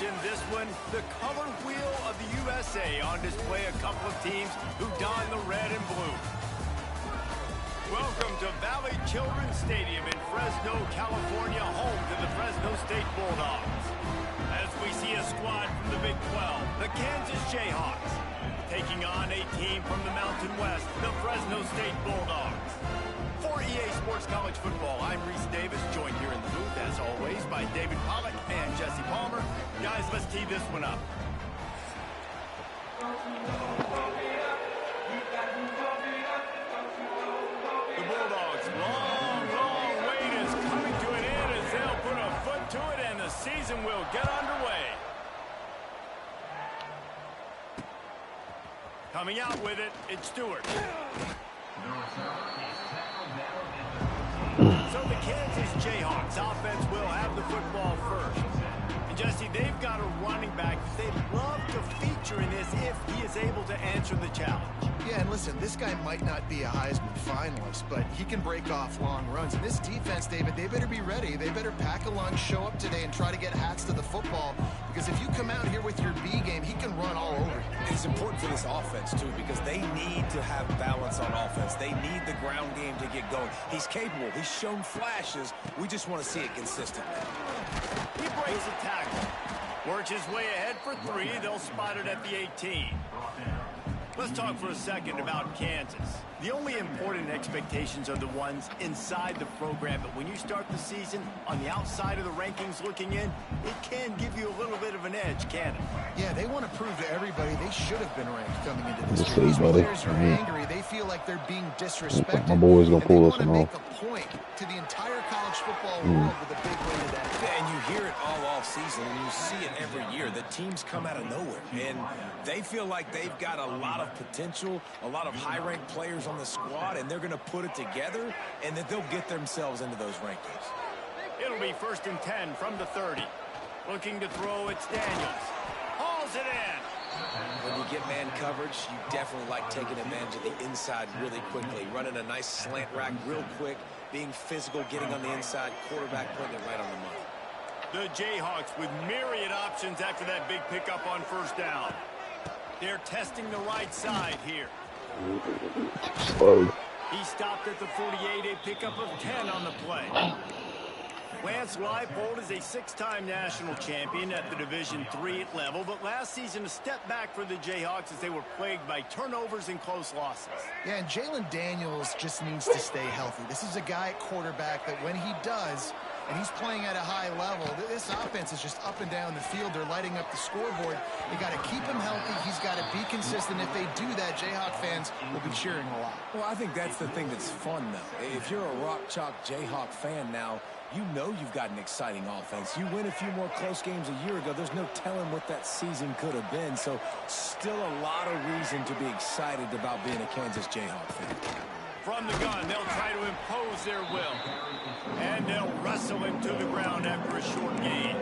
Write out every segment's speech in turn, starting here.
watching this one, the color wheel of the USA on display. A couple of teams who don the red and blue. Welcome to Valley Children's Stadium in Fresno, California, home to the Fresno State Bulldogs. As we see a squad from the Big 12, the Kansas Jayhawks, taking on a team from the Mountain West, the Fresno State Bulldogs. For EA Sports College Football, I'm Reese Davis, joined here in the booth, as always, by David Pollack and Jesse Palmer. Guys, let's tee this one up. The Bulldogs' long wait is coming to an end as they'll put a foot to it, and the season will get underway. Coming out with it, it's Stewart. So the Kansas Jayhawks offense will have the football first. And Jesse, they've got a running back they'd love to feature in this if he is able to answer the challenge. Yeah, and listen, this guy might not be a Heisman finalist, but he can break off long runs. And this defense, David, they better be ready. They better pack a lunch, show up today, and try to get hats to the football. Because if you come out here with your B game, he can run all over you. It's important for this offense, too, because they need to have balance on offense. They need the ground game to get going. He's capable. He's shown flashes. We just want to see it consistently. He breaks a tackle. Works his way ahead for 3. They'll spot it at the 18. Let's talk for a second about Kansas. The only important expectations are the ones inside the program, but when you start the season on the outside of the rankings looking in, it can give you a little bit of an edge, can't it? Yeah, they want to prove to everybody they should have been ranked coming into this year. These players are angry. They feel like they're being disrespected. My boy's gonna pull us one off. off. Make a point to the entire college football world with a big win to that. And you hear it all off season, and you see it every year. The teams come out of nowhere, and they feel like they've got a lot of potential, a lot of high-ranked players on the squad, and they're going to put it together, and that they'll get themselves into those rankings. It'll be 1st and 10 from the 30. Looking to throw, it's Daniels. Hauls it in. When you get man coverage, you definitely like taking advantage of the inside really quickly, running a nice slant rack real quick, being physical, getting on the inside, quarterback putting it right on the money. The Jayhawks with myriad options after that big pickup on 1st down. They're testing the right side here. Slow. He stopped at the 48, a pickup of 10 on the play. Lance Leipold is a 6-time national champion at the Division III level, but last season a step back for the Jayhawks as they were plagued by turnovers and close losses. Yeah, and Jalen Daniels just needs to stay healthy. This is a guy at quarterback that when he does, and he's playing at a high level, this offense is just up and down the field. They're lighting up the scoreboard. They got to keep him healthy. He's got to be consistent. If they do that, Jayhawk fans will be cheering a lot. Well, I think that's the thing that's fun, though. If you're a Rock Chalk Jayhawk fan now, you know you've got an exciting offense. You win a few more close games a year ago. There's no telling what that season could have been. So still a lot of reason to be excited about being a Kansas Jayhawk fan. From the gun, they'll try to impose their will. And they'll wrestle him to the ground after a short gain.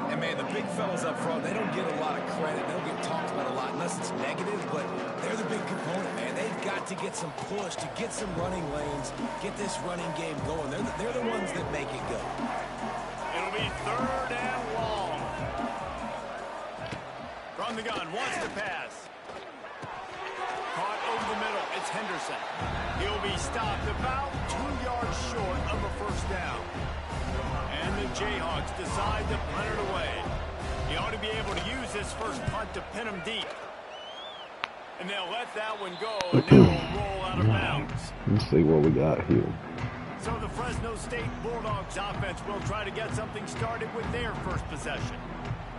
And, man, the big fellas up front, they don't get a lot of credit. They don't get talked about a lot unless it's negative, but they're the big component, man. They've got to get some push, to get some running lanes, get this running game going. They're the ones that make it go. It'll be 3rd and long. From the gun, wants to pass. Caught over the middle, it's Henderson. He'll be stopped about 2 yards short of a 1st down. And the Jayhawks decide to punt it away. He ought to be able to use this first punt to pin him deep. And they'll let that one go, and then will roll out of bounds. Let's see what we got here. So the Fresno State Bulldogs offense will try to get something started with their first possession.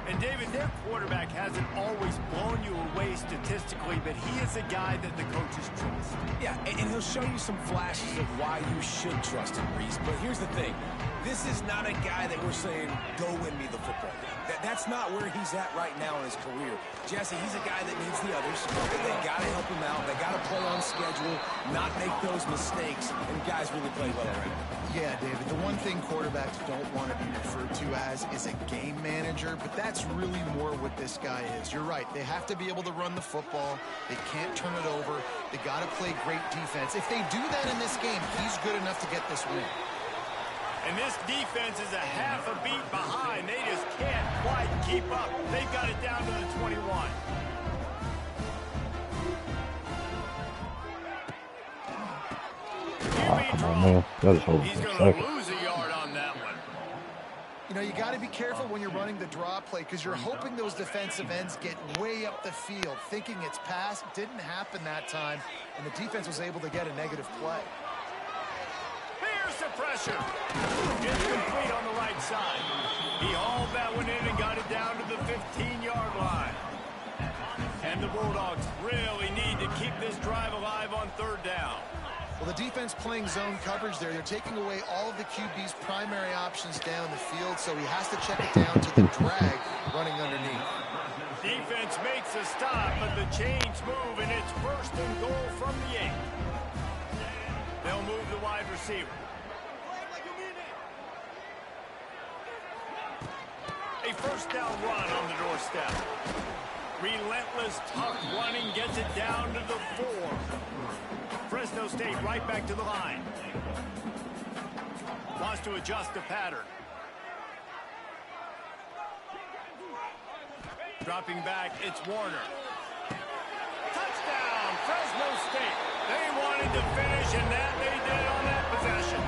And, David, their quarterback hasn't always blown you away statistically, but he is a guy that the coaches trust. Yeah, and he'll show you some flashes of why you should trust him, Reese. But here's the thing. This is not a guy that we're saying, go win me the football game. That's not where he's at right now in his career. Jesse, he's a guy that needs the others. They got to help him out. They got to play on schedule, not make those mistakes, and guys really play well around him. Yeah, David, the one thing quarterbacks don't want to be referred to as is a game manager, but that's really more what this guy is. You're right. They have to be able to run the football. They can't turn it over. They got to play great defense. If they do that in this game, he's good enough to get this win. And this defense is a half a beat behind. They just can't quite keep up. They've got it down to the 21. Oh man, that is holding He's for a going to second. lose a yard on that one. You know, you got to be careful when you're running the draw play because you're hoping those defensive ends get way up the field, thinking it's pass. Didn't happen that time, and the defense was able to get a negative play. Here's the pressure. It's complete on the right side. He hauled that one in and got it down to the 15-yard line. And the Bulldogs really need to keep this drive alive on third down. Well, the defense playing zone coverage there. They're taking away all of the QB's primary options down the field, so he has to check it down to the drag running underneath. Defense makes a stop, but the chains move, and it's first and goal from the 8. They'll move the wide receiver. A first down run on the doorstep. Relentless, tough running gets it down to the 4. Fresno State right back to the line. Wants to adjust the pattern. Dropping back, it's Warner. Touchdown, Fresno State. They wanted to finish, and that they did on that possession.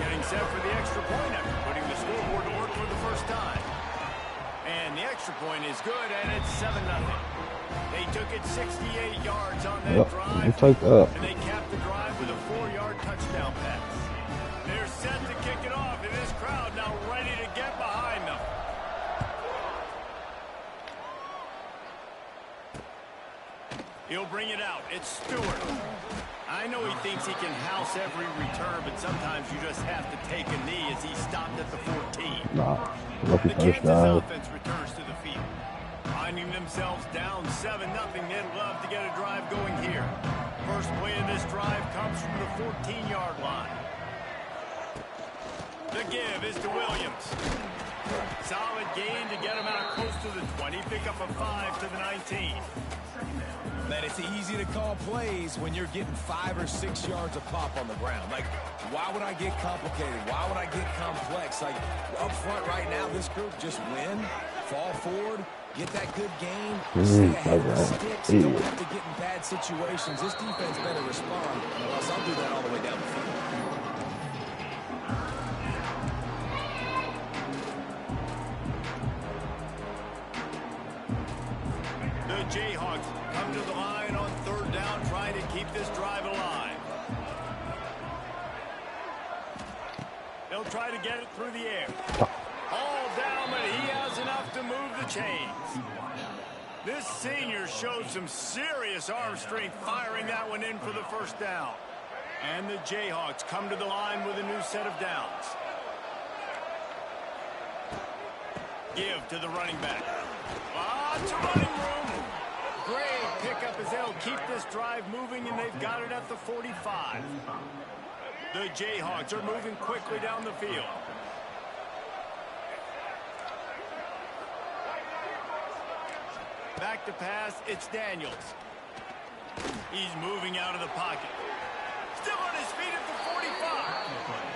Getting set for the extra point after putting the scoreboard to work for the first time. And the extra point is good, and it's 7-0. They took it 68 yards on that drive, we'll take that. and they capped the drive with a 4-yard touchdown pass. They're set to kick it off, and this crowd now ready to get behind them. He'll bring it out. It's Stewart. I know he thinks he can house every return, but sometimes you just have to take a knee as he stopped at the 14. Nah, lucky The first Kansas drive. offense returns to the field. Finding themselves down 7-0, they'd love to get a drive going here. First play of this drive comes from the 14-yard line. The give is to Williams. Solid gain to get him out close to the 20. Pick up a 5 to the 19. Man, it's easy to call plays when you're getting 5 or 6 yards a pop on the ground. Like, why would I get complicated? Why would I get complex? Like, up front right now, this group just win, fall forward, get that good game, stay ahead of the sticks, don't have to get in bad situations. This defense better respond, or else I'll do that all the way down the field. The Jayhawks come to the line on third down, trying to keep this drive alive. They'll try to get it through the air. All down, but he has enough to move the chains. This senior showed some serious arm strength firing that one in for the first down. And the Jayhawks come to the line with a new set of downs. Give to the running back. Lots of running room. Great pickup as they'll keep this drive moving, and they've got it at the 45. The Jayhawks are moving quickly down the field. Back to pass, it's Daniels. He's moving out of the pocket. Still on his feet at the 45.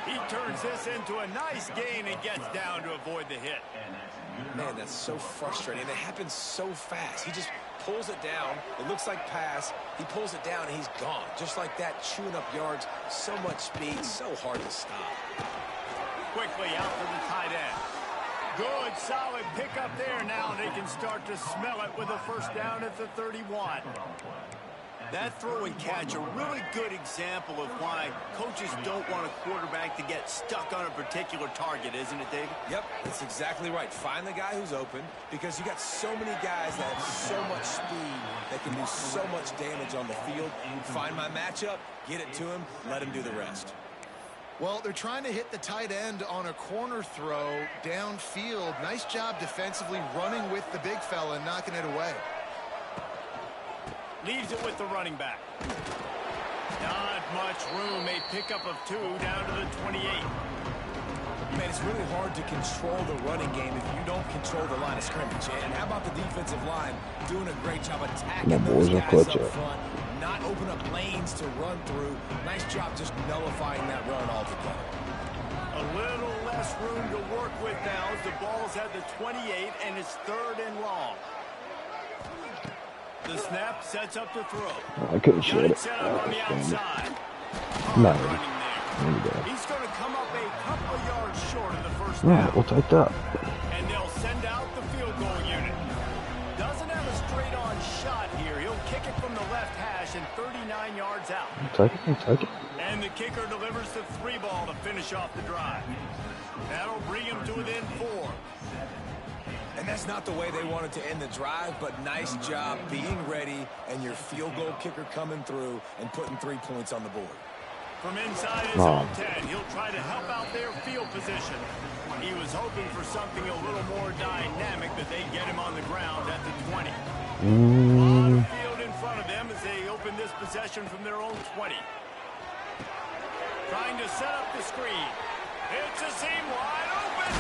He turns this into a nice gain and gets down to avoid the hit. Man, that's so frustrating. It happens so fast. He just pulls it down. It looks like pass. He pulls it down, and he's gone. Just like that, chewing up yards. So much speed, so hard to stop. Quickly out to the tight end. Good, solid pickup there now. They can start to smell it with a first down at the 31. That throw and catch, a really good example of why coaches don't want a quarterback to get stuck on a particular target, isn't it, David? Yep, that's exactly right. Find the guy who's open, because you got so many guys that have so much speed that can do so much damage on the field. Find my matchup, get it to him, let him do the rest. Well, they're trying to hit the tight end on a corner throw downfield. Nice job defensively running with the big fella and knocking it away. Leaves it with the running back. Not much room. A pickup of 2 down to the 28. Man, it's really hard to control the running game if you don't control the line of scrimmage. And how about the defensive line doing a great job attacking those guys up front, not open up lanes to run through. Nice job just nullifying that run altogether. A little enormous room to work with now as the ball's at the 28 and it's 3rd and long. The snap sets up the throw. I couldn't shut it. Set up on the outside. No. He's going to come up a couple of yards short of the first Right, down. we'll take that. And they'll send out the field goal unit. Doesn't have a straight-on shot here. He'll kick it from the left hash and 39 yards out. Take it. And the kicker delivers the 3 ball to finish off the drive. That'll bring him to within 4. And that's not the way they wanted to end the drive, but nice job being ready and your field goal kicker coming through and putting 3 points on the board. From inside his own 10, he'll try to help out their field position. He was hoping for something a little more dynamic, that they get him on the ground at the 20. Lot of field in front of them as they open this possession from their own 20. Trying to set up the screen. It's a seam wide open.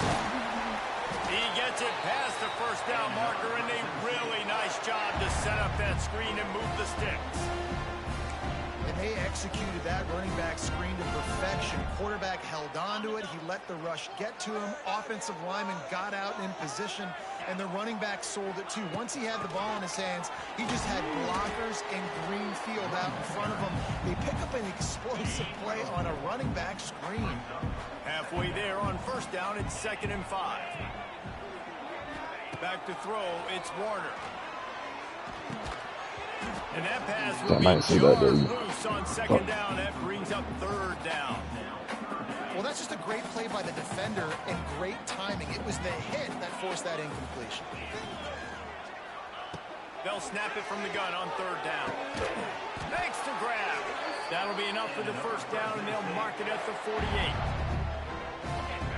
He gets it past the first down marker, and a really nice job to set up that screen and move the sticks. And they executed that running back screen to perfection. Quarterback held on to it. He let the rush get to him. Offensive lineman got out in position, and the running back sold it too. Once he had the ball in his hands, he just had blockers and green field out in front of him. They pick up an explosive play on a running back screen. Halfway there on first down, it's 2nd and 5. Back to throw, it's Warner. And that pass will be loose on 2nd down. That brings up 3rd down. Well, that's just a great play by the defender and great timing. It was the hit that forced that incompletion. They'll snap it from the gun on 3rd down. Thanks to grab. That'll be enough for the first down, and they'll mark it at the 48.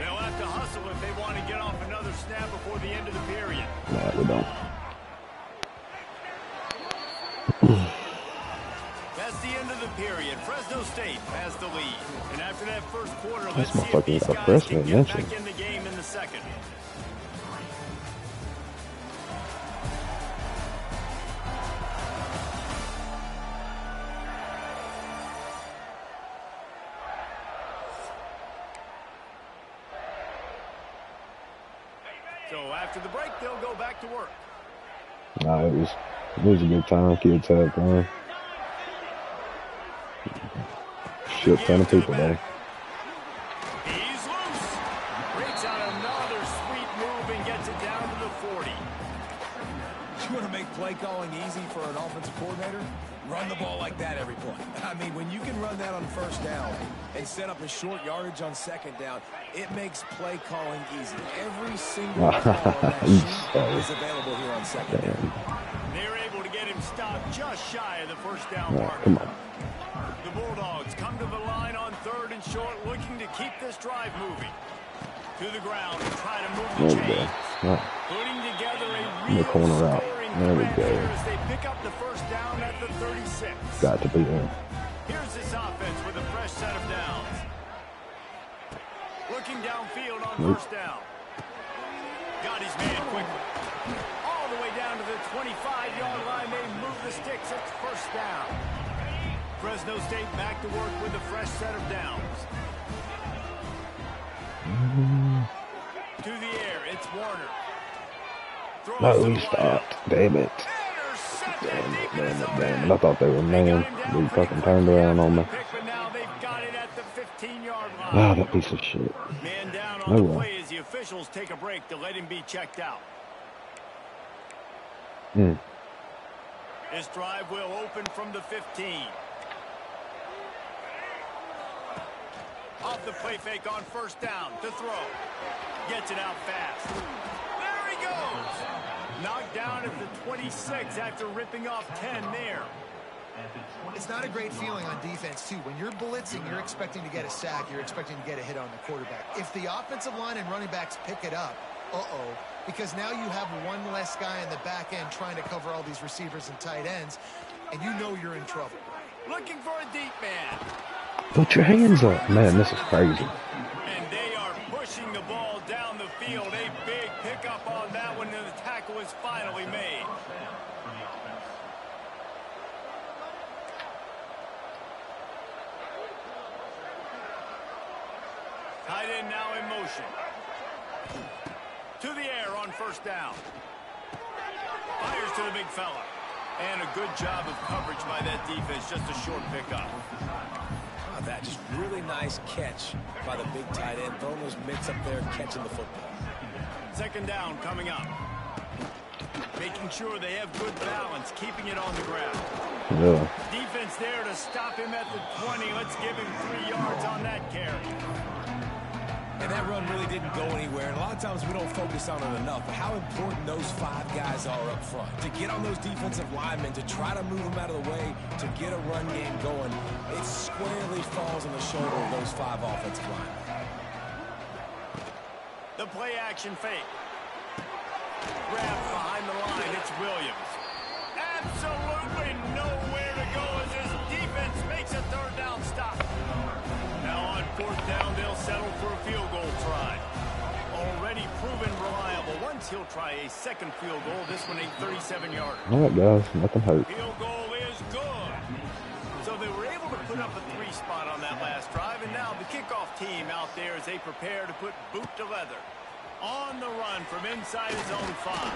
They'll have to hustle if they want to get off another snap before the end of the period. Nah, we don't. That's the end of the period. Fresno State has the lead. And after that first quarter, let's This see if these motherfucker got a guys can freshman get back mention. in the game in the second. So after the break, they'll go back to work. Nah, it was a good time. Kids had fun. Shit ton of people though. He's loose. Breaks out another sweet move and gets it down to the 40. You want to make play calling easy for an offensive coordinator? Run the ball like that every play. I mean, when you can run that on first down and set up a short yardage on 2nd down, it makes play calling easy. Every single call on that sheet is available here on 2nd down. They're able to get him stopped just shy of the first down mark. Come on. The Bulldogs come to the line on 3rd and short, looking to keep this drive moving. To the ground and try to move the chains. Putting together a real corner out. There we go. as they pick up the first down at the 36. Got to be in. Here's this offense with a fresh set of downs. Looking downfield on first down. Got his man quickly. All the way down to the 25-yard line. They move the sticks. It's first down. Fresno State back to work with a fresh set of downs. To the air, it's Warner. No, he stopped. Damn it. Damn it. I thought they were man. They fucking turned around on me. Ah, that piece of shit. Man down on the play as the officials take a break to let him be checked out. This drive will open from the 15. Off the play fake on first down to throw. Gets it out fast. There he goes. Knocked down at the 26 after ripping off 10 there. It's not a great feeling on defense, too. When you're blitzing, you're expecting to get a sack. You're expecting to get a hit on the quarterback. If the offensive line and running backs pick it up, because now you have one less guy in the back end trying to cover all these receivers and tight ends, and you know you're in trouble. Looking for a deep man. Put your hands up. Man, this is crazy. And they are pushing the ball down the field. A big pickup on that one, and the tackle is finally made. Tight end now in motion. To the air on first down. Fires to the big fella. And a good job of coverage by that defense. Just a short pickup. Oh, that just really nice catch by the big tight end. Throwing those mitts up there, catching the football. Second down coming up. Making sure they have good balance, keeping it on the ground. Yeah. Defense there to stop him at the 20. Let's give him 3 yards on that carry. And that run really didn't go anywhere. And a lot of times we don't focus on it enough. But how important those 5 guys are up front. To get on those defensive linemen, to try to move them out of the way, to get a run game going, it squarely falls on the shoulder of those 5 offensive linemen. The play action fake. Grab behind the line. It's Williams. Absolutely nowhere to go as his defense makes a third down stop. Now on fourth down, they'll settle for a field goal try. Already proven reliable. Once he'll try a second field goal, this one a 37-yarder. All right, guys. Nothing hurt. Field goal is good. So they were able to put up a 3 spot on that last drive, and now the kickoff team out there as they prepare to put boot to leather. On the run from inside his own 5.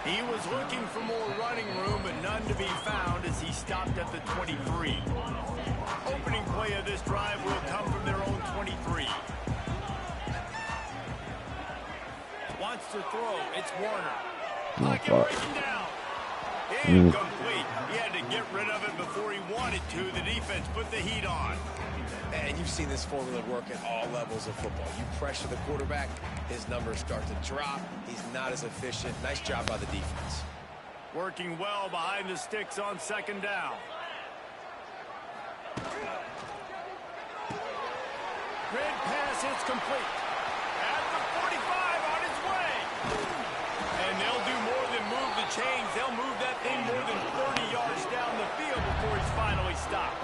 He was looking for more running room, but none to be found as he stopped at the 23. Opening play of this drive will come from their own 23. Wants to throw. It's Warner. Pocket breaking down. Incomplete. He had to get rid of it before he wanted to. The defense put the heat on. And you've seen this formula work at all levels of football. You pressure the quarterback, his numbers start to drop. He's not as efficient. Nice job by the defense. Working well behind the sticks on second down. Grid pass is complete. At the 45 on its way. And they'll do more than move the chains. They'll move that thing more than 30 yards down the field before he's finally stopped.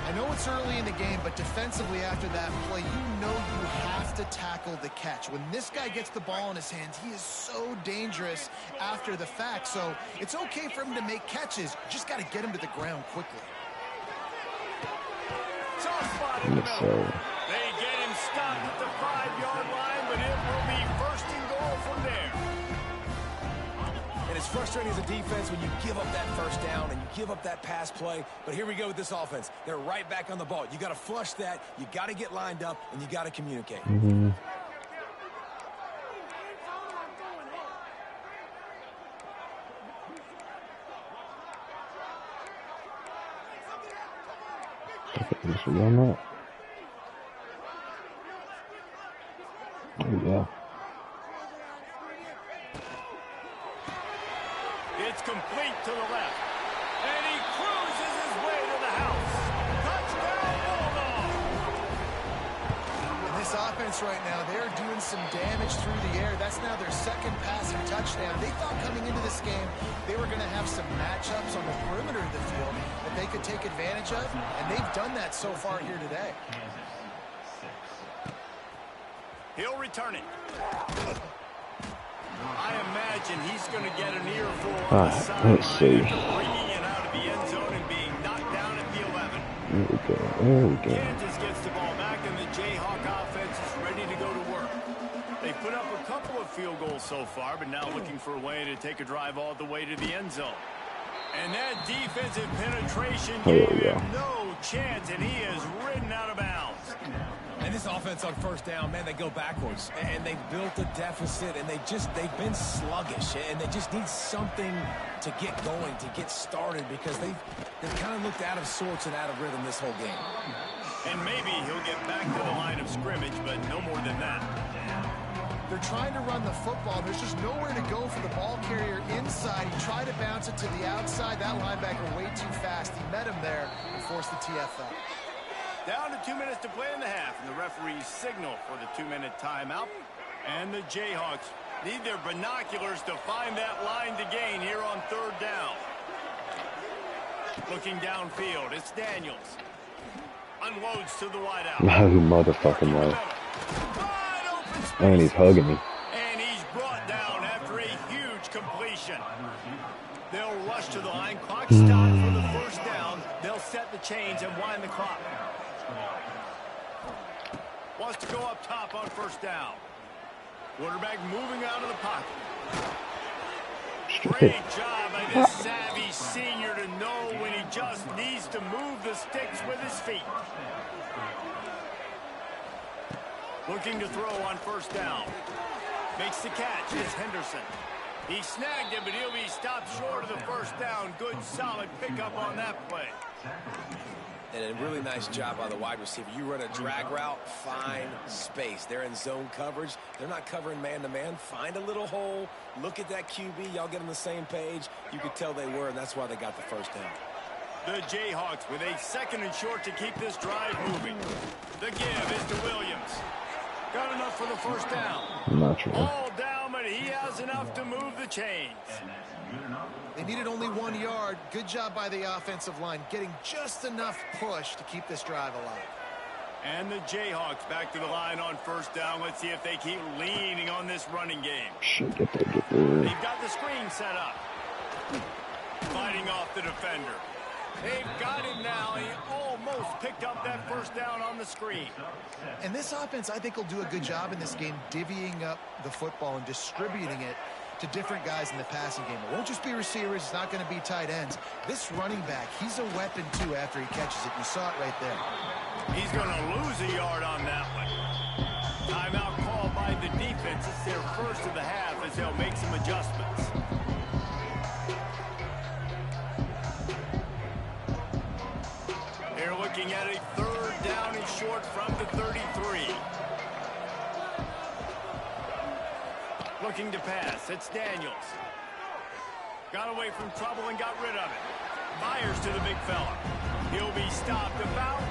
I know it's early in the game, but defensively after that play, you know you have to tackle the catch. When this guy gets the ball in his hands, he is so dangerous after the fact. So it's okay for him to make catches. Just got to get him to the ground quickly. Soft spot in the middle. They get him stopped at the 5-yard line, but it will be first and goal from there. And it's frustrating as a defense when you give up that first down and you give up that pass play. But here we go with this offense. They're right back on the ball. You got to flush that. You got to get lined up, and you got to communicate. Mm-hmm. Oh, yeah. It's complete to the left. And he cruises his way to the house. Touchdown, Bulldog! And this offense right now, they're doing some damage through the air. That's now their second passing touchdown. They thought coming into this game they were going to have some matchups on the perimeter of the field that they could take advantage of, and they've done that so far here today. He'll return it. I imagine he's going to get an earful on the sideline after bringing it out of the end zone and being knocked down at the 11. There we go. There we go. Kansas gets the ball back, and the Jayhawk offense is ready to go to work. They put up a couple of field goals so far, but now looking for a way to take a drive all the way to the end zone. And that defensive penetration gave him no chance, and he is ridden out of bounds. And this offense on first down, man, they go backwards. And they've built a deficit, and they've been sluggish. And they just need something to get going, to get started, because they've kind of looked out of sorts and out of rhythm this whole game. And maybe he'll get back to the line of scrimmage, but no more than that. They're trying to run the football. There's just nowhere to go for the ball carrier inside. He tried to bounce it to the outside. That linebacker way too fast. He met him there and forced the TFL. Down to 2 minutes to play in the half, and the referees signal for the 2-minute timeout. And the Jayhawks need their binoculars to find that line to gain here on third down. Looking downfield, it's Daniels. Unloads to the wideout. No motherfucking way. And he's hugging me. And he's brought down after a huge completion. They'll rush to the line. Clock stopped for the first down. They'll set the chains and wind the clock. Wants to go up top on first down. Quarterback moving out of the pocket. Great job by this savvy senior to know when he just needs to move the sticks with his feet. Looking to throw on first down. Makes the catch. It's Henderson. He snagged him, but he'll be stopped short of the first down. Good, solid pickup on that play. And a really nice job by the wide receiver. You run a drag route, find space. They're in zone coverage. They're not covering man-to-man. Find a little hole. Look at that QB. Y'all get on the same page. You could tell they were, and that's why they got the first down. The Jayhawks with a 2nd and short to keep this drive moving. The give is to Williams. Got enough for the first down. Not sure. All down, but he has enough to move the chains. They needed only 1 yard. Good job by the offensive line, getting just enough push to keep this drive alive. And the Jayhawks back to the line on first down. Let's see if they keep leaning on this running game. Shit, get there. They've got the screen set up. Fighting off the defender. They've got him now. He almost picked up that first down on the screen. And this offense, I think, will do a good job in this game divvying up the football and distributing it to different guys in the passing game. It won't just be receivers. It's not going to be tight ends. This running back, he's a weapon, too, after he catches it. You saw it right there. He's going to lose a yard on that one. Timeout called by the defense. It's their first of the half as they'll make some adjustments. They're looking at a 3rd down and short from the 33. Looking to pass. It's Daniels. Got away from trouble and got rid of it. Fires to the big fella. He'll be stopped about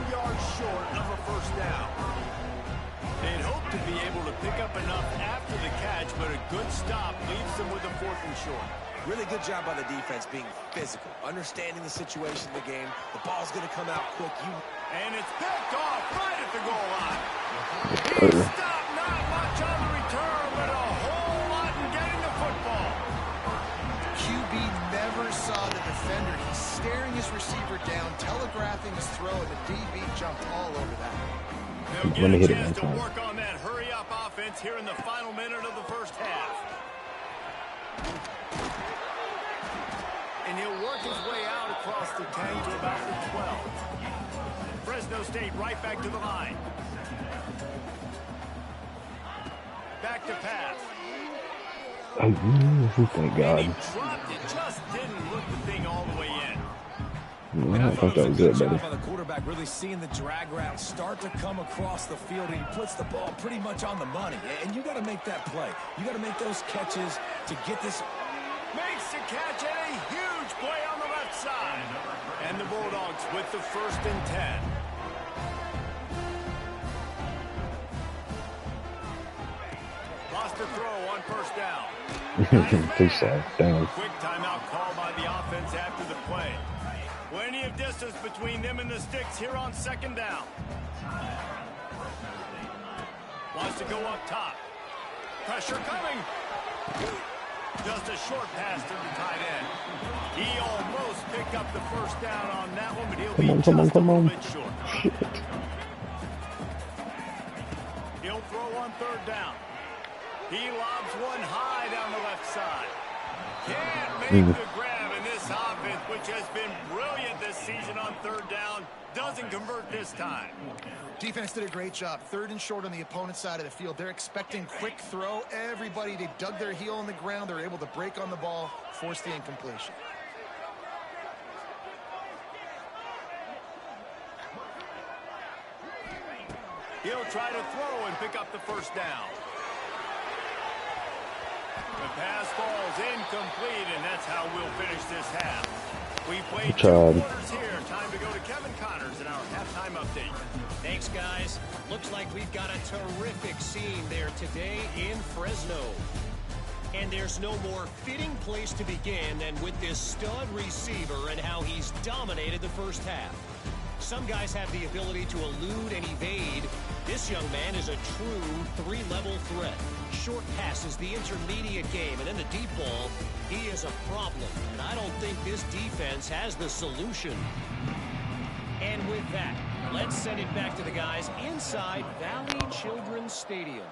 2 yards short of a first down. They'd hope to be able to pick up enough after the catch, but a good stop leaves them with a 4th and short. Really good job by the defense being physical, understanding the situation of the game. The ball's going to come out quick. And it's picked off right at the goal line. He stopped not much on the return, but a whole lot in getting the football. QB never saw the defender. He's staring his receiver down, telegraphing his throw, and the DB jumped all over that. They'll get a chance to work on that hurry-up offense here in the final minute of the first half. And he'll work his way out across the 10 to about the 12. Fresno State right back to the line. Back to pass. Thank God. And he dropped it, just didn't look the thing all the way in. I thought that was it, buddy. By the quarterback really seeing the drag route start to come across the field, and he puts the ball pretty much on the money. And you got to make that play. You got to make those catches to get this. Makes the catch and a huge play on the left side. And the Bulldogs with the 1st and 10. Lost a throw on first down. Too sad. Dang. Quick timeout call by the offense after the play. Plenty of distance between them and the sticks here on 2nd down. Wants to go up top. Pressure coming. Just a short pass to the tight end. He almost picked up the first down on that one, but he'll be just a little bit short. He'll throw on 3rd down. He lobs one high down the left side. Can't make the grab, and this offense, which has been brilliant this season on 3rd down, doesn't convert this time. Defense did a great job. 3rd and short on the opponent's side of the field. They're expecting quick throw. Everybody, they dug their heel in the ground. They're able to break on the ball, force the incompletion. He'll try to throw and pick up the first down. The pass falls incomplete, and that's how we'll finish this half. We played 2 quarters here. Time to go to Kevin Connors in our halftime update. Thanks, guys. Looks like we've got a terrific scene there today in Fresno. And there's no more fitting place to begin than with this stud receiver and how he's dominated the first half. Some guys have the ability to elude and evade. This young man is a true 3-level threat. Short passes, the intermediate game, and in the deep ball, he is a problem. And I don't think this defense has the solution. And with that, Let's send it back to the guys inside Valley Children's Stadium.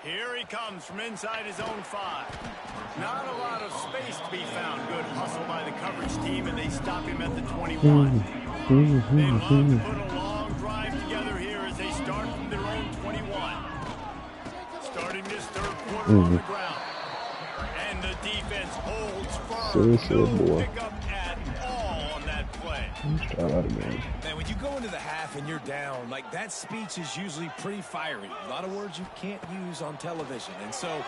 Here he comes from inside his own 5. Not a lot of space to be found. Good hustle by the coverage team, and they stop him at the 21. They love to put a long drive together here as they start from their own 21. Starting this third quarter on the ground. And the defense holds firm. No pickup at all on that play. Let's try that again. Man, when you go into the half and you're down, like, that speech is usually pretty fiery. A lot of words you can't use on television. And so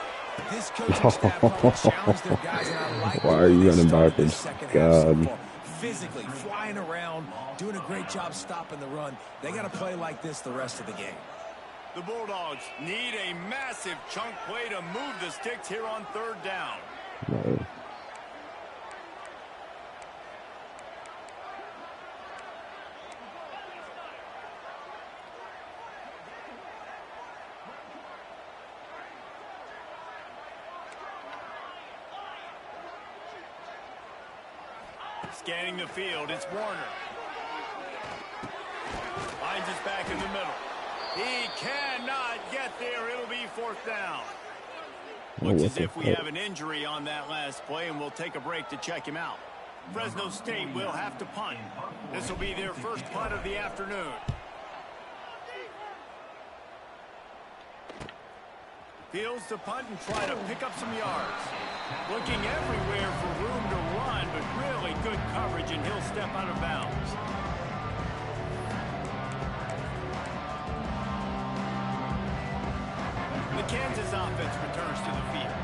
this coaching staff probably challenged their guys, and I like why are you running backwards? God. Physically flying around, doing a great job stopping the run. They got to play like this the rest of the game. The Bulldogs need a massive chunk play to move the sticks here on third down. No. Scanning the field, it's Warner. Finds us back in the middle. He cannot get there. It'll be fourth down. Looks as if we have an injury on that last play, and we'll take a break to check him out. Fresno State will have to punt. This will be their first punt of the afternoon. Fields to punt and try to pick up some yards. Looking everywhere for room to run, but really good coverage, and he'll step out of bounds. The Kansas offense returns to the field.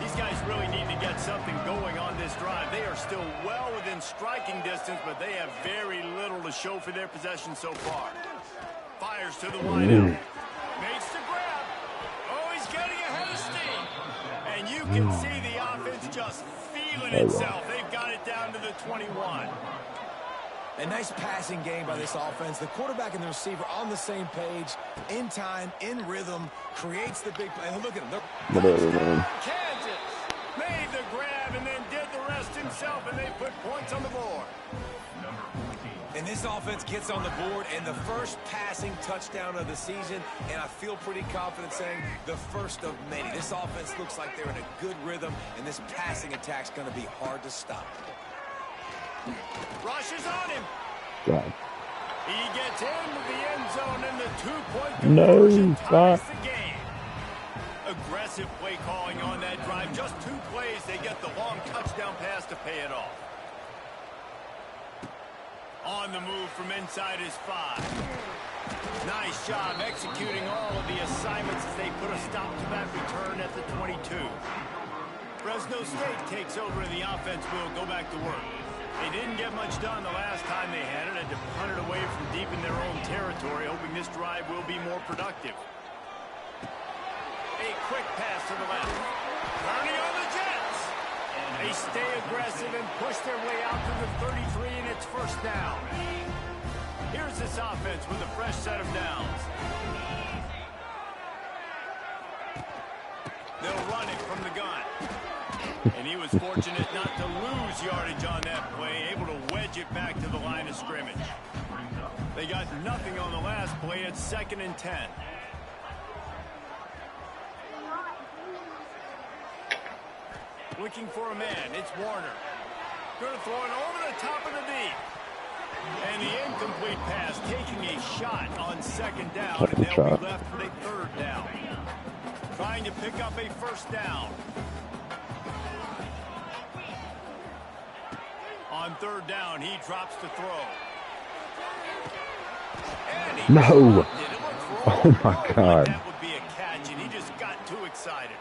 These guys really need to get something going on this drive. They are still well within striking distance, but they have very little to show for their possession so far. Fires to the wideout. Makes the grab. Oh, he's getting ahead of steam. And you can see the offense just feeling itself. They've got it down to the 21. A nice passing game by this offense. The quarterback and the receiver on the same page, in time, in rhythm, creates the big play. And look at him. Kansas made the grab and then did the rest himself, and they put points on the board. And this offense gets on the board, and the first passing touchdown of the season, and I feel pretty confident saying the first of many. This offense looks like they're in a good rhythm, and this passing attack's going to be hard to stop. Rushes on him. God. He gets into the end zone, and the two-point conversion ties the game. Aggressive play calling on that drive. Just 2 plays, they get the long touchdown pass to pay it off. On the move from inside his 5. Nice job executing all of the assignments as they put a stop to that return at the 22. Fresno State takes over, and the offense will go back to work. They didn't get much done the last time they had it, and to punt it away from deep in their own territory, hoping this drive will be more productive. A quick pass to the left. Turning on the Jets. They stay aggressive and push their way out to the 33, and it's first down. Here's this offense with a fresh set of downs. They'll run it from the gun. And he was fortunate not to lose yardage on that play, able to wedge it back to the line of scrimmage. They got nothing on the last play. It's 2nd and 10. Looking for a man. It's Warner. Going to throw it over the top of the deep. And the incomplete pass, taking a shot on 2nd down, and they'll be left with a 3rd down. Trying to pick up a first down. On 3rd down, he drops to throw. No. Oh, my God. That would be a catch, and he just got too excited.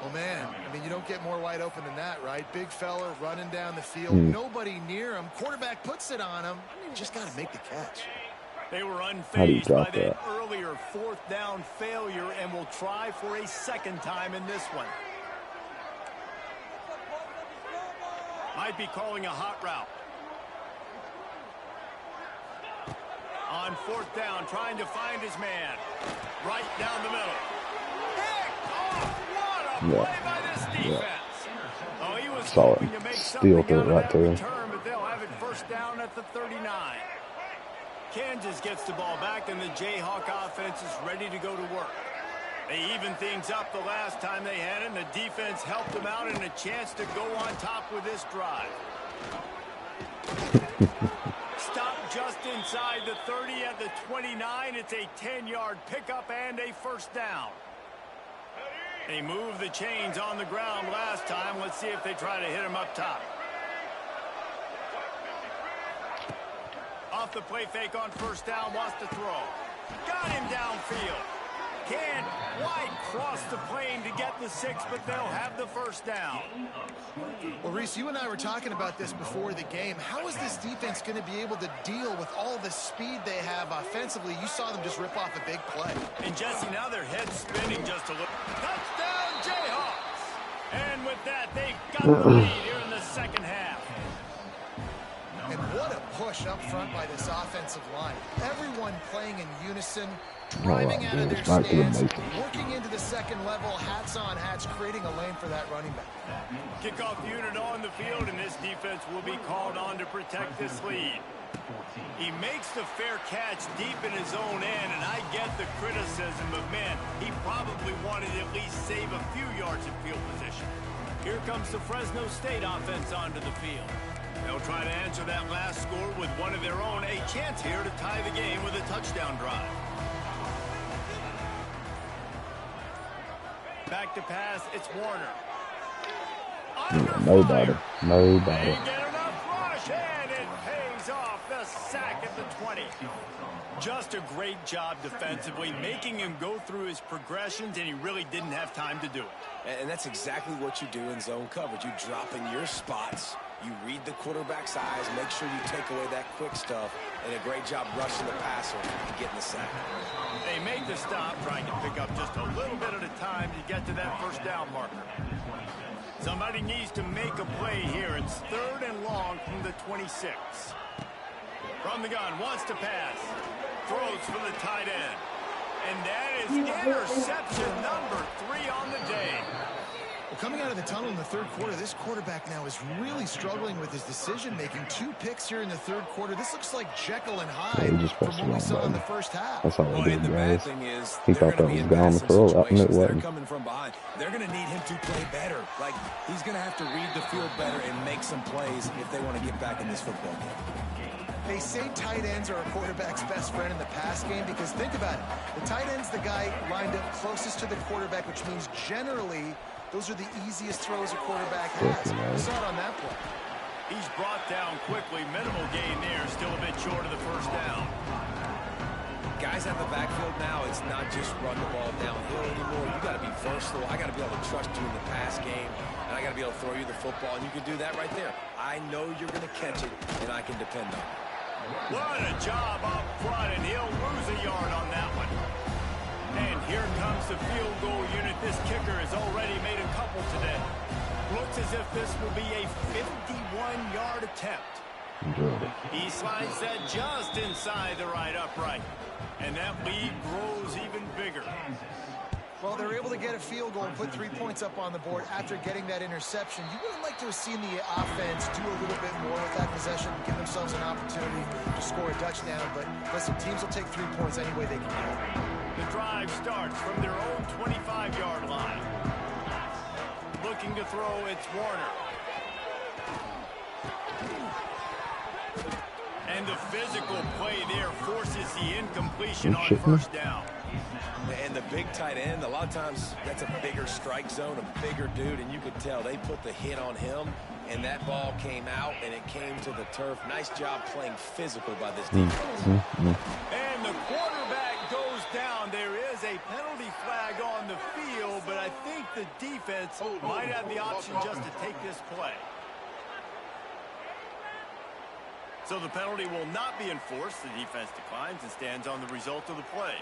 Well, man, I mean, you don't get more wide open than that, right? Big fella running down the field. Nobody near him. Quarterback puts it on him. You just got to make the catch. They were unfazed by that earlier 4th down failure and will try for a 2nd time in this one. Might be calling a hot route. On 4th down, trying to find his man. Right down the middle. Picked off. What a play by this defense. Oh, he was hoping to make something out of that return, but they'll have it first down at at the 39. Kansas gets the ball back, and the Jayhawk offense is ready to go to work. They evened things up the last time they had it, and the defense helped them out and a chance to go on top with this drive. Stop just inside the 30 at the 29. It's a 10-yard pickup and a first down. They moved the chains on the ground last time. Let's see if they try to hit him up top. Off the play fake on first down, wants to throw. Got him downfield. Can't quite cross the plane to get the 6, but they'll have the first down. Well, Reese, you and I were talking about this before the game. How is this defense going to be able to deal with all the speed they have offensively? You saw them just rip off a big play. And Jesse, now their head's spinning just a little. Touchdown, Jayhawks! And with that, they've got the lead here in the second half. And what a push up front by this offensive line. Everyone playing in unison, driving out of their stands, working into the second level, hats on hats, creating a lane for that running back. Kickoff unit on the field, and this defense will be called on to protect this lead. He makes the fair catch deep in his own end, and I get the criticism, but man, he probably wanted to at least save a few yards in field position. Here comes the Fresno State offense onto the field. They'll try to answer that last score with one of their own. A chance here to tie the game with a touchdown drive. Back to pass, it's Warner. Nobody. They get enough rush, and it pays off. The sack at the 20. Just a great job defensively, making him go through his progressions, and he really didn't have time to do it. And that's exactly what you do in zone coverage. You drop in your spots. You read the quarterback's eyes, make sure you take away that quick stuff, and a great job rushing the passer and getting the sack. They make the stop, trying to pick up just a little bit at a time to get to that first down marker. Somebody needs to make a play here. It's 3rd and long from the 26. From the gun, wants to pass. Throws for the tight end. And that is interception number 3 on the day. Well, coming out of the tunnel in the third quarter, this quarterback now is really struggling with his decision-making. 2 picks here in the third quarter. This looks like Jekyll and Hyde from what we saw in the first half. That's all Well, he and did, the bad guys. thing is, He they're thought going that to be was in down the passing throat. I knew it situations. They're wasn't. coming from behind. They're going to need him to play better. Like, he's going to have to read the field better and make some plays if they want to get back in this football game. They say tight ends are a quarterback's best friend in the pass game because think about it. The tight end's the guy lined up closest to the quarterback, which means generally those are the easiest throws a quarterback has. We saw it on that play. He's brought down quickly. Minimal gain there. Still a bit short of the first down. Guys at the backfield now, it's not just run the ball downhill anymore. You got to be versatile. I got to be able to trust you in the pass game, and I got to be able to throw you the football, and you can do that right there. I know you're going to catch it, and I can depend on it. What a job up front, and he'll lose a yard on that one. And here comes the field goal unit. This kicker has already made a couple today. Looks as if this will be a 51-yard attempt. He slides that just inside the right upright. And that lead grows even bigger. Well, they're able to get a field goal and put 3 points up on the board after getting that interception. You would have liked to have seen the offense do a little bit more with that possession, give themselves an opportunity to score a touchdown. But listen, teams will take 3 points any way they can get it. The drive starts from their own 25-yard line. Looking to throw, it's Warner. And the physical play there forces the incompletion on first down. And the big tight end, a lot of times that's a bigger strike zone, a bigger dude, and you could tell they put the hit on him, and that ball came out, and it came to the turf. Nice job playing physical by this defense. And the quarterback goes down. There is a penalty flag on the field, but I think the defense might have the option just to take this play. So the penalty will not be enforced. The defense declines and stands on the result of the play.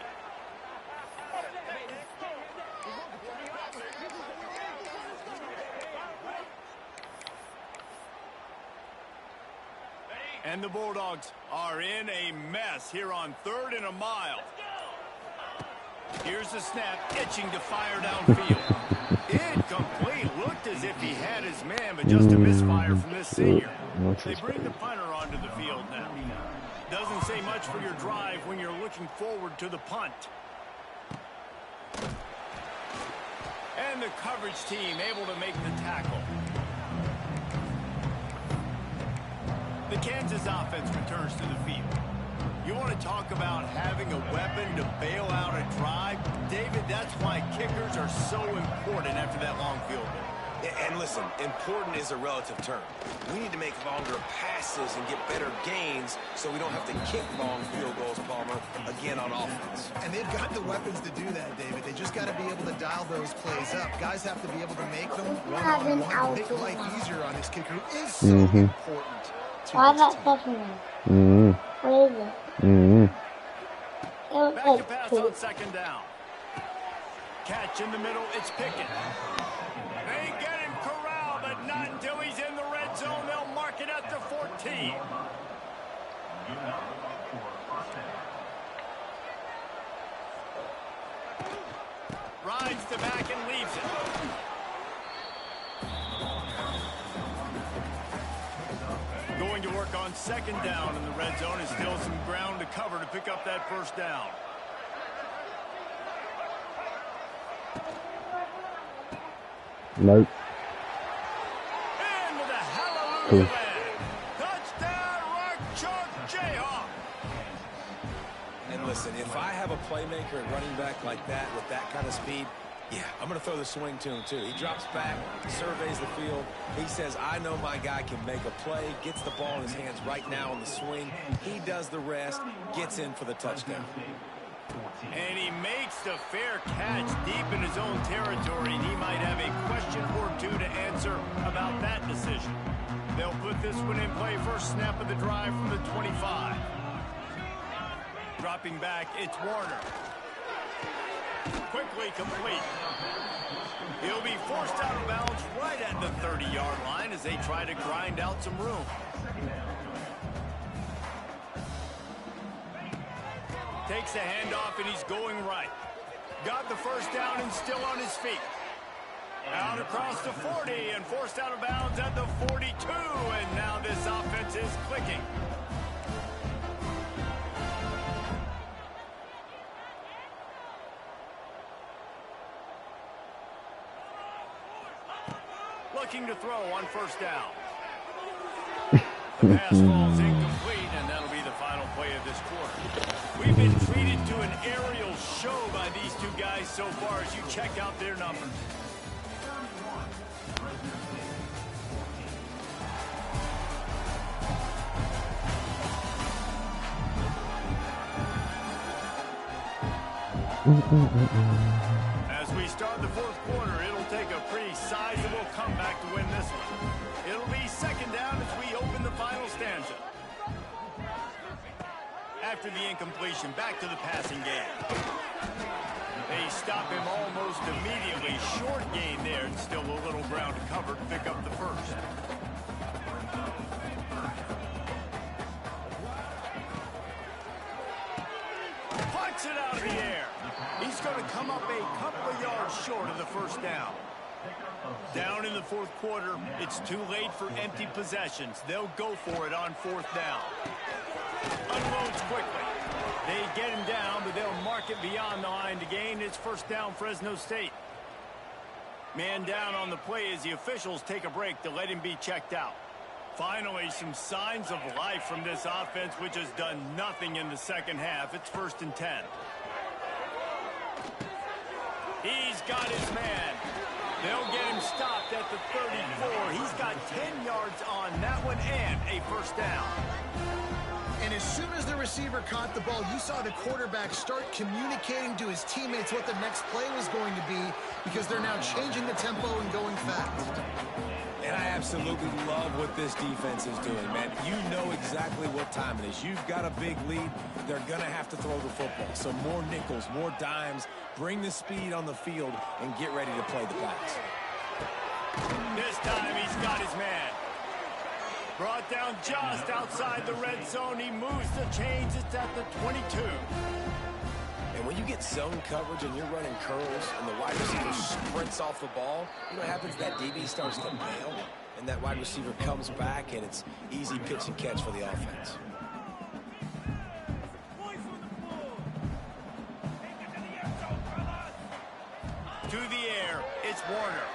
And the Bulldogs are in a mess here on 3rd and a mile. Here's the snap, itching to fire downfield. Incomplete. Looked as if he had his man, but just a misfire from this senior. They bring the punter onto the field now. Doesn't say much for your drive when you're looking forward to the punt. And the coverage team able to make the tackle. The Kansas offense returns to the field. You want to talk about having a weapon to bail out a drive? David, that's why kickers are so important after that long field goal. And listen, important is a relative term. We need to make longer passes and get better gains so we don't have to kick long field goals, Palmer, again on offense. And they've got the weapons to do that, David. They just got to be able to dial those plays up. Guys have to be able to make them one-on-one, make life easier on this kicker, who is so important to this team. What is it? Back to pass on second down. Catch in the middle, it's Pickett. They get him corralled, but not until he's in the red zone. They'll mark it at the 14. Rides the back and leaves it. Going to work on second down in the red zone, and still some ground to cover to pick up that first down. Nope. And with a hallelujah land. Touchdown, Rock Chalk Jayhawk. And listen, if I have a playmaker at running back like that with that kind of speed, yeah, I'm going to throw the swing to him, too. He drops back, surveys the field. He says, I know my guy can make a play, gets the ball in his hands right now on the swing. He does the rest, gets in for the touchdown. And he makes the fair catch deep in his own territory, and he might have a question or two to answer about that decision. They'll put this one in play first snap of the drive from the 25. Dropping back, it's Warner. Quickly complete. He'll be forced out of bounds right at the 30-yard line as they try to grind out some room. Takes a handoff and he's going right. Got the first down and still on his feet. Out across the 40 and forced out of bounds at the 42. And now this offense is clicking. Looking to throw on first down. The pass falls incomplete, and that'll be the final play of this quarter. We've been treated to an aerial show by these two guys so far as you check out their numbers. As we start the fourth quarter, it'll take a pretty sizable comeback to win this one. It'll be second down as we open the final stanza. After the incompletion, back to the passing game. They stop him almost immediately. Short gain there, and still a little ground to cover to pick up the first. Punts it out of the air. He's going to come up a couple of yards short of the first down. Down in the fourth quarter, it's too late for empty possessions. They'll go for it on fourth down. Unloads quickly. They get him down, but they'll mark it beyond the line to gain. It's first down, Fresno State. Man down on the play as the officials take a break to let him be checked out. Finally, some signs of life from this offense, which has done nothing in the second half. It's 1st and 10. He's got his man. They'll get him stopped at the 34. He's got 10 yards on that one and a first down. And as soon as the receiver caught the ball, you saw the quarterback start communicating to his teammates what the next play was going to be, because they're now changing the tempo and going fast. And I absolutely love what this defense is doing, man. You know exactly what time it is. You've got a big lead. They're going to have to throw the football. So more nickels, more dimes, bring the speed on the field, and get ready to play the pass. This time he's got his man. Brought down just outside the red zone. He moves the chains. It's at the 22. And when you get zone coverage and you're running curls and the wide receiver sprints off the ball, you know what happens? That DB starts to bail. and that wide receiver comes back, and it's easy pitch and catch for the offense. To the air, it's Warner.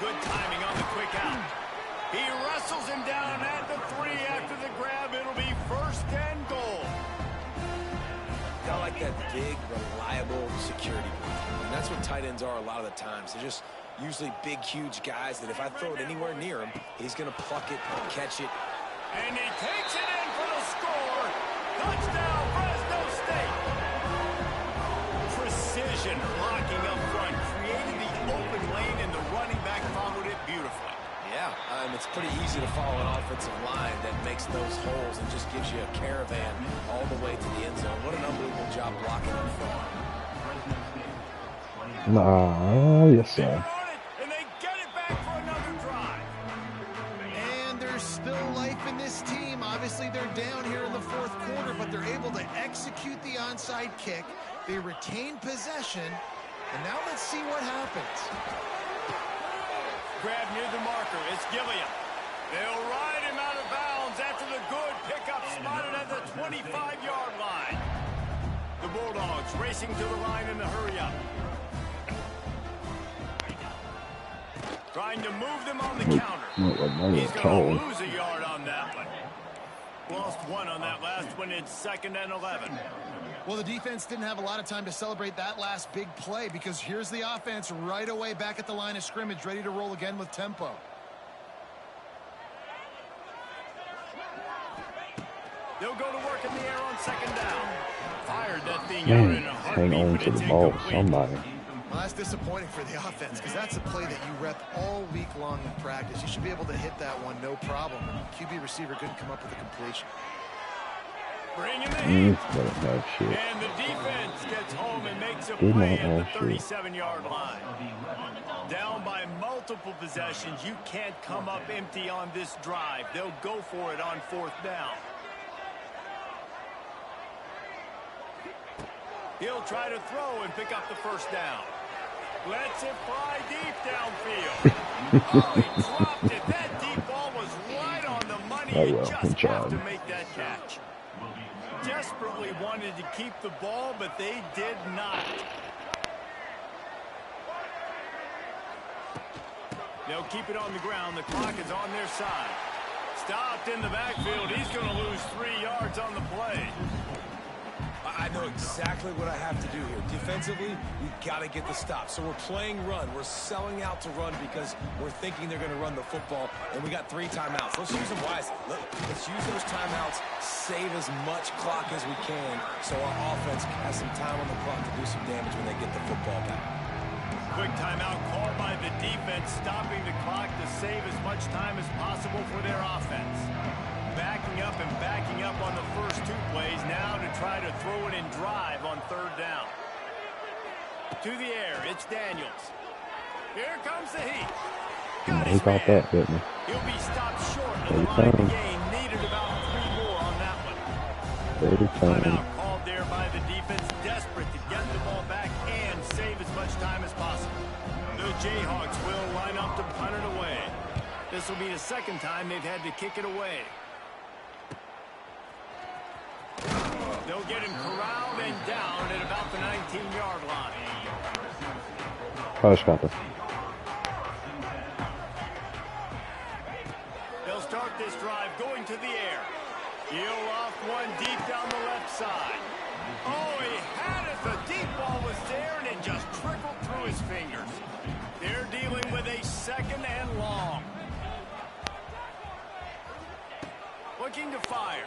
Good timing on the quick out. He wrestles him down at the 3 after the grab. It'll be 1st and goal. I like that big, reliable security blanket. And that's what tight ends are a lot of the times. They're just usually big, huge guys that if I throw it anywhere near him, he's going to pluck it, catch it. And he takes it in for the score. Touchdown, Fresno State. Precision blocking up front created the open lane, and the running back followed it beautifully. Yeah, it's pretty easy to follow an offensive line that makes those holes and just gives you a caravan all the way to the end zone. What an unbelievable job blocking up front. Yes, sir. And they get it back for another drive. And there's still life in this team. Obviously, they're down here in the 4th quarter, but they're able to execute the onside kick. They retain possession. And now let's see what happens. Grab near the marker. It's Gilliam. They'll ride him out of bounds after the good pickup spotted at the 25-yard line. The Bulldogs racing to the line in the hurry-up. Trying to move them on the counter. He's going to lose a yard on that one. Lost 1 on that last one. It's 2nd and 11. Well, the defense didn't have a lot of time to celebrate that last big play because here's the offense right away back at the line of scrimmage, ready to roll again with tempo. They'll go to work in the air on 2nd down. Fired that thing out in a heartbeat, hang on but to it's the ball, incomplete. somebody. Well, that's disappointing for the offense because that's a play that you rep all week long in practice. You should be able to hit that one no problem. QB receiver couldn't come up with a completion. Bring in the heat. Shit. And the defense gets home and makes a play at the 37-yard line. Down by multiple possessions. You can't come up empty on this drive. They'll go for it on 4th down. He'll try to throw and pick up the 1st down. Lets it fly deep downfield. Oh, he dropped it. That deep ball was right on the money. Oh, He well, just good job. have to make that catch. Desperately wanted to keep the ball, but they did not. They'll keep it on the ground. The clock is on their side. Stopped in the backfield. He's going to lose 3 yards on the play. I know exactly what I have to do here. Defensively, we've got to get the stop. So we're playing run. We're selling out to run because we're thinking they're going to run the football, and we got 3 timeouts. Let's use them wisely. Let's use those timeouts, save as much clock as we can so our offense has some time on the clock to do some damage when they get the football back. Quick timeout called by the defense, stopping the clock to save as much time as possible for their offense. Backing up on the first 2 plays now to try to throw it in drive on 3rd down. To the air, it's Daniels. Here comes the heat. He caught that, didn't he? He'll be stopped short of the line to gain. Needed about 3 more on that one. Timeout called there by the defense, desperate to get the ball back and save as much time as possible. The Jayhawks will line up to punt it away. This will be the 2nd time they've had to kick it away. They'll get him corralled and down at about the 19-yard line. Hush, Copper. They'll start this drive going to the air. He'll off one deep down the left side. Oh, he had it. The deep ball was there, and it just trickled through his fingers. They're dealing with a 2nd and long. Looking to fire.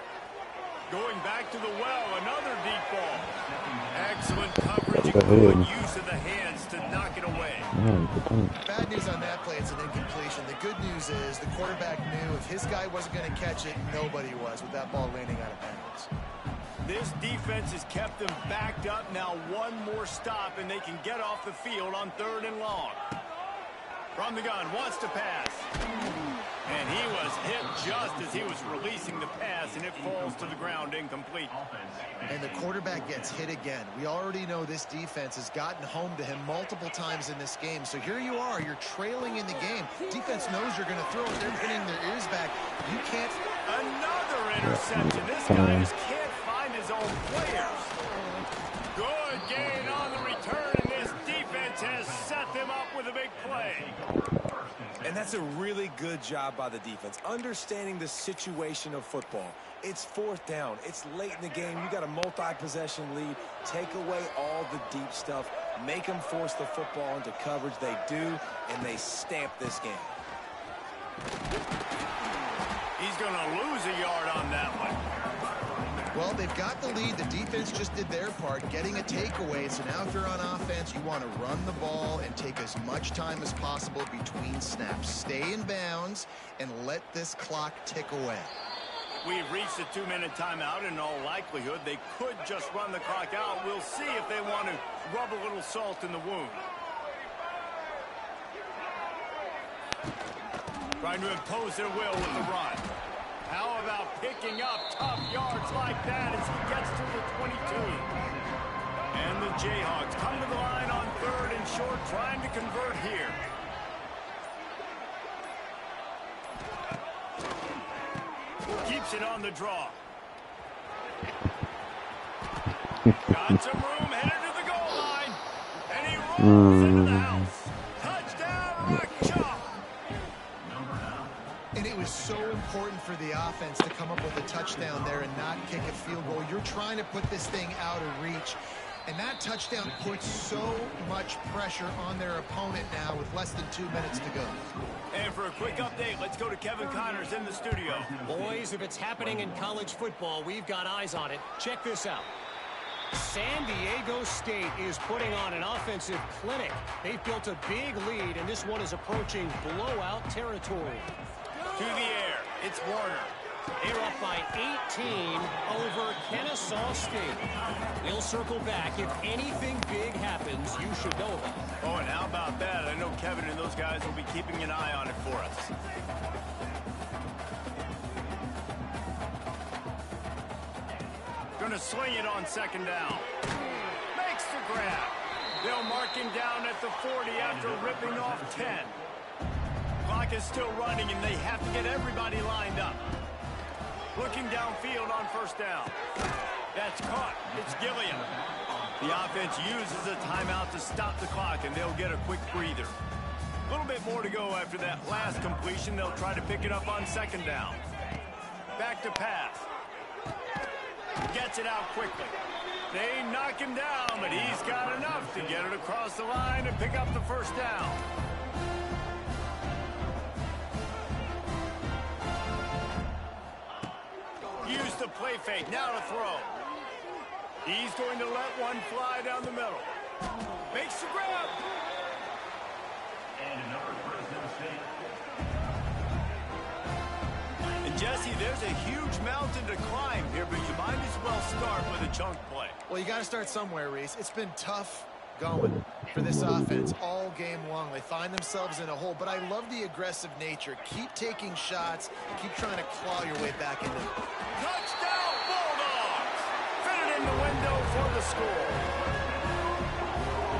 Going back to the well, another deep ball. Excellent coverage and good use of the hands to knock it away. Bad news on that play, it's an incompletion. The good news is the quarterback knew if his guy wasn't going to catch it, nobody was with that ball landing out of bounds. This defense has kept them backed up. Now 1 more stop, and they can get off the field on 3rd and long. From the gun, wants to pass. And he was hit just as he was releasing the pass, and it falls to the ground incomplete. And the quarterback gets hit again. We already know this defense has gotten home to him multiple times in this game. So here you are, you're trailing in the game. Defense knows you're going to throw it. They're pinning their ears back. You can't. Another interception. This guy just can't find his own players. Good gain on the return, and this defense has set them up with a big play. And that's a really good job by the defense, understanding the situation of football. It's fourth down. It's late in the game. You got a multi-possession lead. Take away all the deep stuff. Make them force the football into coverage. They do, and they stamp this game. He's going to lose a yard on that one. Well, they've got the lead. The defense just did their part, getting a takeaway. So now if you're on offense, you want to run the ball and take as much time as possible between snaps. Stay in bounds and let this clock tick away. We've reached the 2-minute timeout. In all likelihood, they could just run the clock out. We'll see if they want to rub a little salt in the wound. Trying to impose their will with the run. How about picking up tough yards like that as he gets to the 22? And the Jayhawks come to the line on 3rd and short, trying to convert here. Keeps it on the draw. Got some room, headed to the goal line. And he rolls into the house. Touchdown, Rock Chalk. And it was so important for the offense to come up with a touchdown there and not kick a field goal. You're trying to put this thing out of reach. And that touchdown puts so much pressure on their opponent now with less than 2 minutes to go. And for a quick update, let's go to Kevin Connors in the studio. Boys, if it's happening in college football, we've got eyes on it. Check this out. San Diego State is putting on an offensive clinic. They've built a big lead, and this one is approaching blowout territory. To the air, it's Warner. They're up by 18 over Kennesaw State. We'll circle back. If anything big happens, you should know about it. Oh, and how about that? I know Kevin and those guys will be keeping an eye on it for us. Gonna swing it on 2nd down. Makes the grab. They'll mark him down at the 40 after ripping off 10. Clock is still running, and they have to get everybody lined up. Looking downfield on 1st down. That's caught. It's Gilliam. The offense uses a timeout to stop the clock, and they'll get a quick breather. A little bit more to go after that last completion. They'll try to pick it up on 2nd down. Back to pass. Gets it out quickly. They knock him down, but he's got enough to get it across the line and pick up the 1st down. Use the play fake, now to throw. He's going to let one fly down the middle. Makes the grab. And Jesse, there's a huge mountain to climb here, but you might as well start with a chunk play. Well, you got to start somewhere, Reese. It's been tough going for this offense all game long. They find themselves in a hole, but I love the aggressive nature. Keep taking shots. Keep trying to claw your way back into it. Touchdown, Bulldogs! Fitted in the window for the score.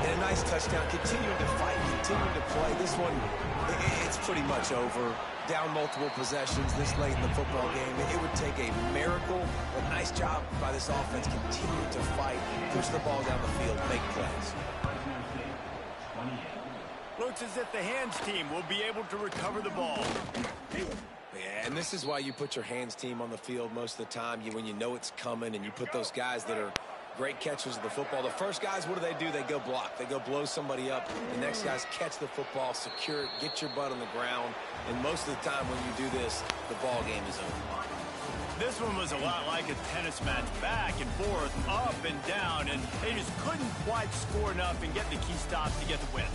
And a nice touchdown. Continuing to fight, continuing to play. This one, it's pretty much over. Down multiple possessions this late in the football game. It would take a miracle. A nice job by this offense. Continue to fight, push the ball down the field, make plays. Looks as if the hands team will be able to recover the ball. Yeah, and this is why you put your hands team on the field most of the time. When you know it's coming, and you put those guys that are great catchers of the football. The first guys, what do? They go block. They go blow somebody up. The next guys catch the football, secure it, get your butt on the ground. And most of the time when you do this, the ball game is over. This one was a lot like a tennis match, back and forth, up and down, and they just couldn't quite score enough and get the key stops to get the win.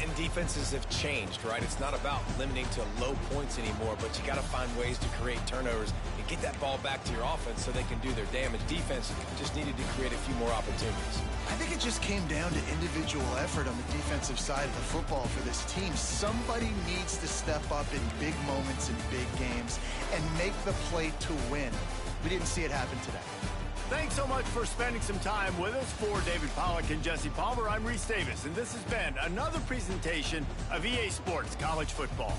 And defenses have changed, right? It's not about limiting to low points anymore, but you got to find ways to create turnovers and get that ball back to your offense so they can do their damage. Defense just needed to create a few more opportunities. I think it just came down to individual effort on the defensive side of the football for this team. Somebody needs to step up in big moments in big games and make the play to win. We didn't see it happen today. Thanks so much for spending some time with us. For David Pollack and Jesse Palmer, I'm Reese Davis, and this has been another presentation of EA Sports College Football.